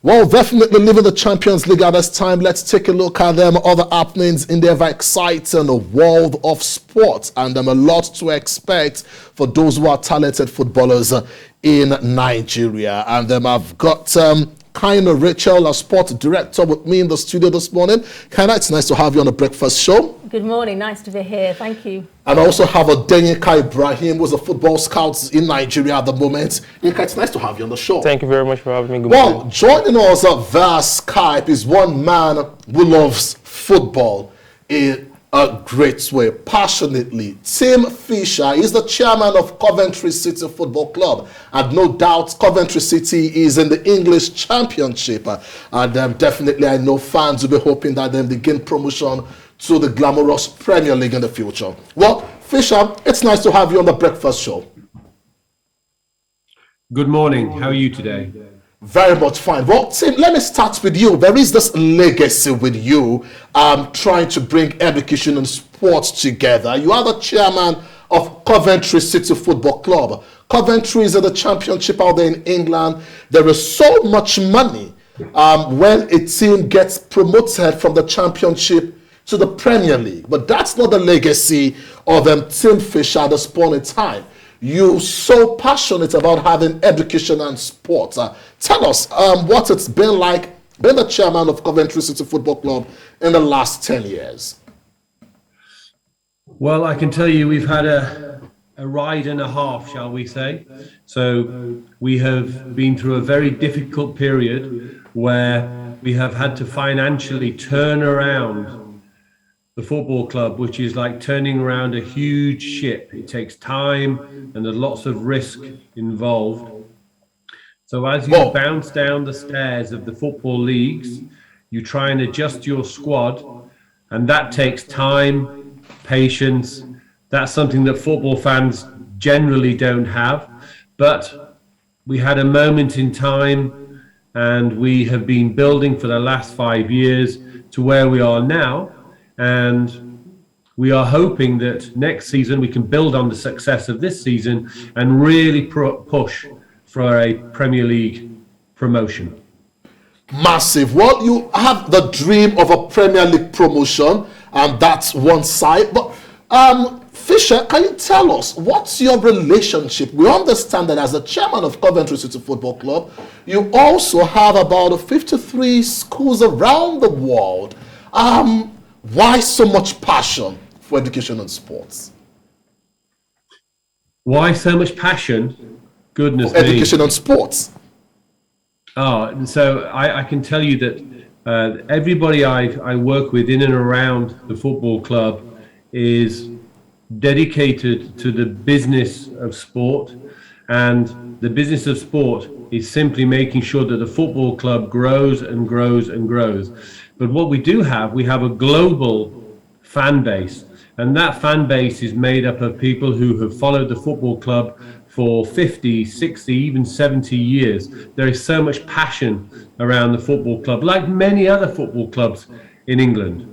Well, definitely living the Champions League at this time. Let's take a look at them other happenings in the ever exciting world of sports, and a lot to expect for those who are talented footballers in Nigeria. And I've got Kaina Rachel, our sports director, with me in the studio this morning. Kaina, it's nice to have you on the breakfast show. Good morning, nice to be here. Thank you. And I also have Denyeka Ibrahim, who's a football scout in Nigeria at the moment. Denyeka, it's nice to have you on the show. Thank you very much for having me. Good Well, morning. joining us via Skype is one man who loves football in a great way, passionately. Tim Fisher is the chairman of Coventry City Football Club, and no doubt Coventry City is in the English Championship. And definitely I know fans will be hoping that they gain promotion to the glamorous Premier League in the future. Well, Fisher, it's nice to have you on the breakfast show. Good morning. How are you today? Very much fine. Well, Tim, let me start with you. There is this legacy with you trying to bring education and sports together. You are the chairman of Coventry City Football Club. Coventry is in the championship out there in England. There is so much money when a team gets promoted from the championship to the Premier League. But that's not the legacy of Tim Fisher at this point in time. You're so passionate about having education and sports. Tell us what it's been like being the chairman of Coventry City Football Club in the last 10 years. Well, I can tell you we've had a ride and a half, shall we say. So we have been through a very difficult period where we have had to financially turn around the football club, which is like turning around a huge ship. It takes time and there's lots of risk involved. So as you bounce down the stairs of the football leagues, you try and adjust your squad, and that takes time, patience. That's something that football fans generally don't have. But we had a moment in time, and we have been building for the last 5 years to where we are now. And we are hoping that next season we can build on the success of this season and really push for a Premier League promotion. Massive. Well, you have the dream of a Premier League promotion, and that's one side. But Fisher, can you tell us what's your relationship? We understand that as the chairman of Coventry City Football Club, you also have about 53 schools around the world. Why so much passion for education and sports? Why so much passion? Goodness for education and sports. So I can tell you that everybody I work with in and around the football club is dedicated to the business of sport, and the business of sport is simply making sure that the football club grows and grows and grows. But what we have a global fan base, and that fan base is made up of people who have followed the football club for 50, 60, even 70 years. There is so much passion around the football club, like many other football clubs in England.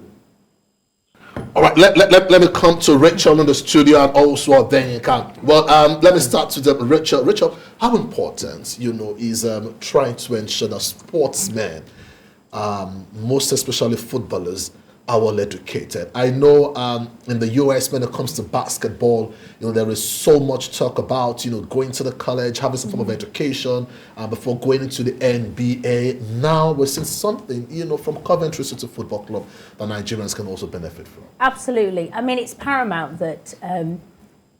All right, let me come to Rachel in the studio, and also Denyeka. Well, let me start with Rachel. Rachel, how important, is trying to ensure that sportsmen, most especially footballers, are well educated? I know in the US, when it comes to basketball, there is so much talk about going to the college, having some form of education before going into the NBA. Now we're seeing something from Coventry City Football Club that Nigerians can also benefit from. Absolutely. I mean, it's paramount that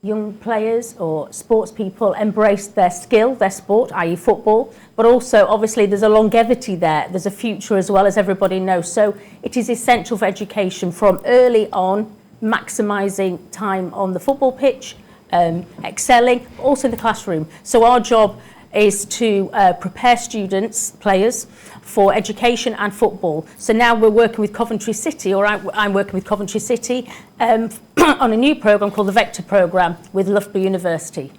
young players or sports people embrace their skill, their sport, i.e. football, but also obviously there's a longevity there, there's a future as well, as everybody knows. So it is essential for education from early on, maximising time on the football pitch, excelling, also in the classroom. So our job is to prepare students, players, for education and football. So now we're working with Coventry City, or I'm working with Coventry City on a new programme called the Vector Programme with Loughborough University.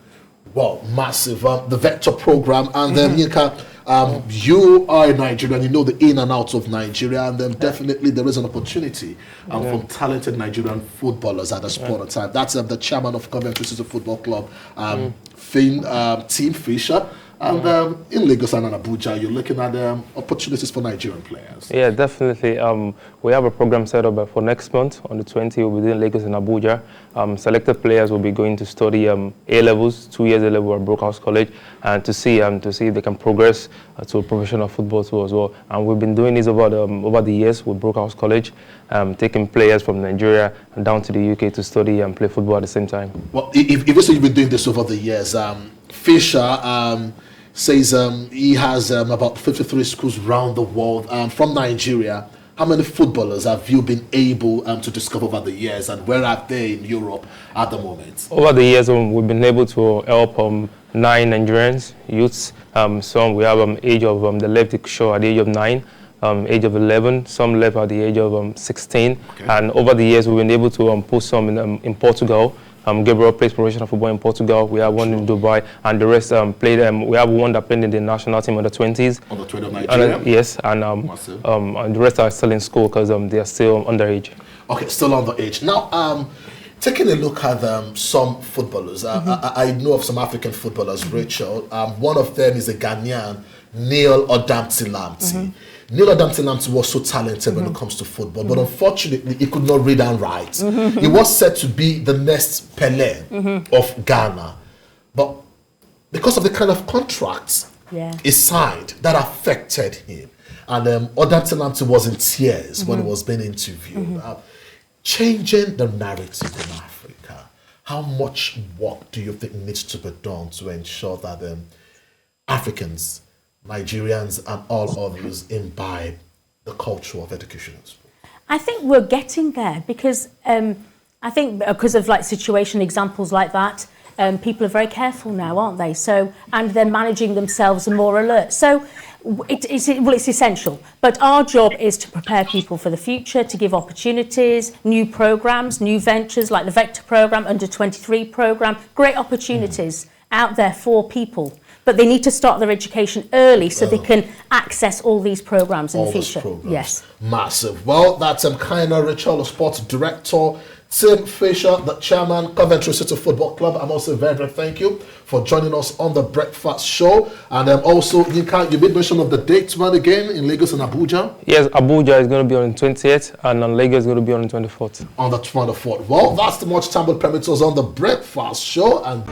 Well, massive, the Vector Programme, and then you are in Nigeria, and you know the in and out of Nigeria, and then definitely there is an opportunity for talented Nigerian footballers at this point in time. That's the chairman of Coventry City Football Club, Tim Fisher. And in Lagos and Abuja, you're looking at opportunities for Nigerian players. Yeah, definitely. We have a program set up for next month on the 20th. We'll be doing Lagos and Abuja. Selected players will be going to study A-levels, 2 years A-level at Brookhouse College, and to see if they can progress to professional football too as well. And we've been doing this over the years with Brookhouse College, taking players from Nigeria and down to the UK to study and play football at the same time. Well, if you say you've been doing this over the years, Fisher says he has about 53 schools around the world. From Nigeria, how many footballers have you been able to discover over the years, and where are they in Europe at the moment? Over the years, we've been able to help 9 Nigerians, youths. Some we have age of they left the show at the age of 9, age of 11. Some left at the age of 16. Okay. And over the years, we've been able to put some in Portugal. Gabriel plays professional football in Portugal. We have one in Dubai, and the rest played. We have one that played in the national team under 20s. Under 20 of Nigeria. Yes, and the rest are still in school because they are still underage. Okay, still underage. Now, taking a look at some footballers, I know of some African footballers, Rachel. One of them is a Ghanaian, Neil Odamti-Lamptey. Neil Odamti-Lamptey was so talented when it comes to football, but unfortunately, he could not read and write. He was said to be the next Pelé of Ghana. But because of the kind of contracts he signed, that affected him. And Odamti-Lamptey was in tears when he was being interviewed. Changing the narrative in Africa, how much work do you think needs to be done to ensure that Africans, Nigerians and all others imbibe the culture of education and sport? I think we're getting there because I think because of like situation examples like that, people are very careful now, aren't they? So, and they're managing themselves and more alert. So it's essential. But our job is to prepare people for the future, to give opportunities, new programs, new ventures like the Vector program, Under 23 program, great opportunities out there for people. But they need to start their education early so they can access all these programs in the future. Yes. Massive. Well, that's Kaina Rachel, sports director. Tim Fisher, the chairman, Coventry City Football Club. I'm also very, very thank you for joining us on the Breakfast Show. And also, you made mention of the dates one again in Lagos and Abuja. Yes, Abuja is going to be on the 28th, and Lagos is going to be on the 24th. On the 24th. Well, that's the much time will permit us on the Breakfast Show. And